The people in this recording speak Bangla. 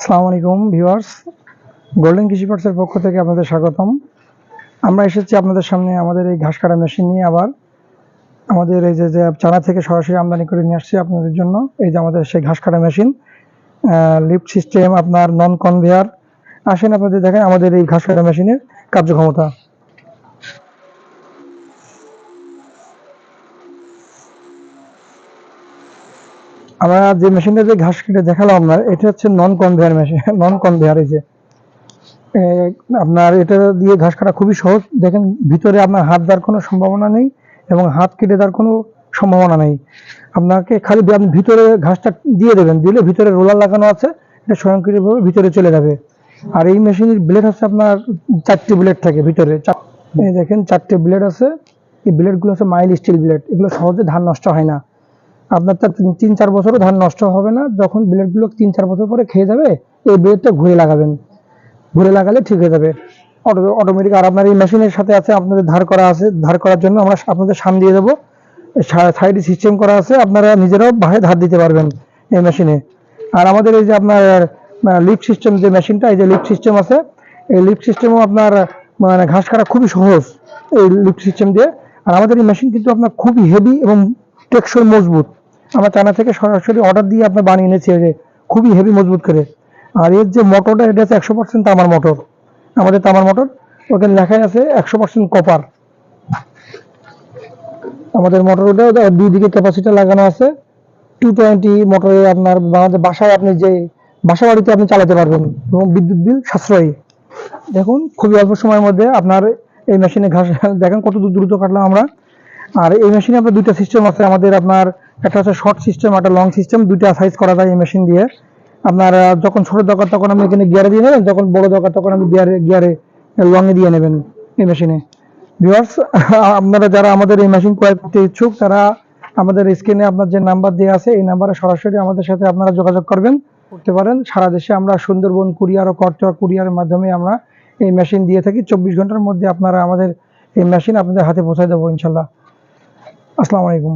আসসালামু আলাইকুম ভিউয়ার্স, গোল্ডেন কৃষি পার্টসের পক্ষ থেকে আপনাদের স্বাগতম। আমরা এসেছি আপনাদের সামনে আমাদের এই ঘাস কাটা মেশিন নিয়ে। আবার আমাদের এই যে চায়না থেকে সরাসরি আমদানি করে নিয়ে আসছি আপনাদের জন্য। এই যে আমাদের সেই ঘাস কাটা মেশিন, লিফট সিস্টেম, আপনার নন কনভেয়ার। আসেন আপনাদের দেখেন আমাদের এই ঘাস কাটা মেশিনের কার্যক্ষমতা। আমরা যে মেশিনটা যে ঘাস কেটে দেখালাম আপনার, এটা হচ্ছে নন কনভেয়ার মেশিন। নন কনভেয়ার এই যে আপনার এটা দিয়ে ঘাস কাটা খুবই সহজ। দেখেন ভিতরে আপনার হাত দেওয়ার কোনো সম্ভাবনা নেই এবং হাত কেটে দেওয়ার কোনো সম্ভাবনা নেই। আপনাকে খালি আপনি ভিতরে ঘাসটা দিয়ে দেবেন, দিলে ভিতরে রোলার লাগানো আছে, এটা স্বয়ংক্রিয়ভাবে ভিতরে চলে যাবে। আর এই মেশিনের ব্লেড হচ্ছে আপনার 4টে ব্লেড থাকে ভিতরে। এই দেখেন 4টে ব্লেড আছে। এই ব্লেডগুলো হচ্ছে মাইল স্টিল ব্লেড। এগুলো সহজে ধান নষ্ট হয় না। আপনার তার 3-4 বছরও ধান নষ্ট হবে না। যখন ব্লেডগুলো 3-4 বছর পরে খেয়ে যাবে, এই ব্লেডটা ঘুরে লাগাবেন, ঘুরে লাগালে ঠিক হয়ে যাবে অটোমেটিক। আর আপনার এই মেশিনের সাথে আছে আপনাদের ধার করা আছে, ধার করার জন্য আমরা আপনাদের সাম দিয়ে দেবো। সাইডে সিস্টেম করা আছে, আপনারা নিজেরাও বাহে ধার দিতে পারবেন এই মেশিনে। আর আমাদের এই যে আপনার লিফট সিস্টেম যে মেশিনটা, এই যে লিফট সিস্টেম আছে, এই লিফট সিস্টেমও আপনার মানে ঘাস কাটা খুবই সহজ এই লিফট সিস্টেম দিয়ে। আর আমাদের এই মেশিন কিন্তু আপনার খুবই হেভি এবং টেকসই মজবুত। আমরা চায়না থেকে সরাসরি অর্ডার দিয়ে আপনার বানিয়ে এনেছি, খুবই হেভি মজবুত করে। আর এর যে মোটরটা, এটা হচ্ছে 100% তামার মোটর। আমাদের তামার মোটর, ওখানে লেখাই আছে 100% কপার। আমাদের মোটর ওটা 2 দিকে ক্যাপাসিটি লাগানো আছে। 220 মোটরে আপনার আমাদের বাসায় আপনি যে বাসা বাড়িতে আপনি চালাতে পারবেন এবং বিদ্যুৎ বিল সাশ্রয়ী। দেখুন খুবই অল্প সময়ের মধ্যে আপনার এই মেশিনে ঘাস দেখেন কত দ্রুত কাটলাম আমরা। আর এই মেশিনে আপনার 2টা সিস্টেম আছে আমাদের। আপনার একটা হচ্ছে শর্ট সিস্টেম, একটা লং সিস্টেম। 2টা সাইজ করা যায় এই মেশিন দিয়ে। আপনার যখন ছোট দরকার তখন আপনি এখানে গিয়ারে দিয়ে নেবেন, যখন বড় দরকার তখন আপনি গিয়ারে লংয়ে দিয়ে নেবেন এই মেশিনে। ভিউয়ার্স, আপনারা যারা আমাদের এই মেশিন ক্রয় করতে ইচ্ছুক, তারা আমাদের স্ক্রিনে আপনার যে নাম্বার দেওয়া আছে, এই নাম্বারে সরাসরি আমাদের সাথে আপনারা যোগাযোগ করতে পারেন। সারা দেশে আমরা সুন্দরবন কুরিয়ার ও করতোয়া কুরিয়ারের মাধ্যমে আমরা এই মেশিন দিয়ে থাকি। 24 ঘন্টার মধ্যে আপনারা আমাদের এই মেশিন আপনাদের হাতে পৌঁছে দেবো ইনশাল্লাহ। আসসালামু আলাইকুম।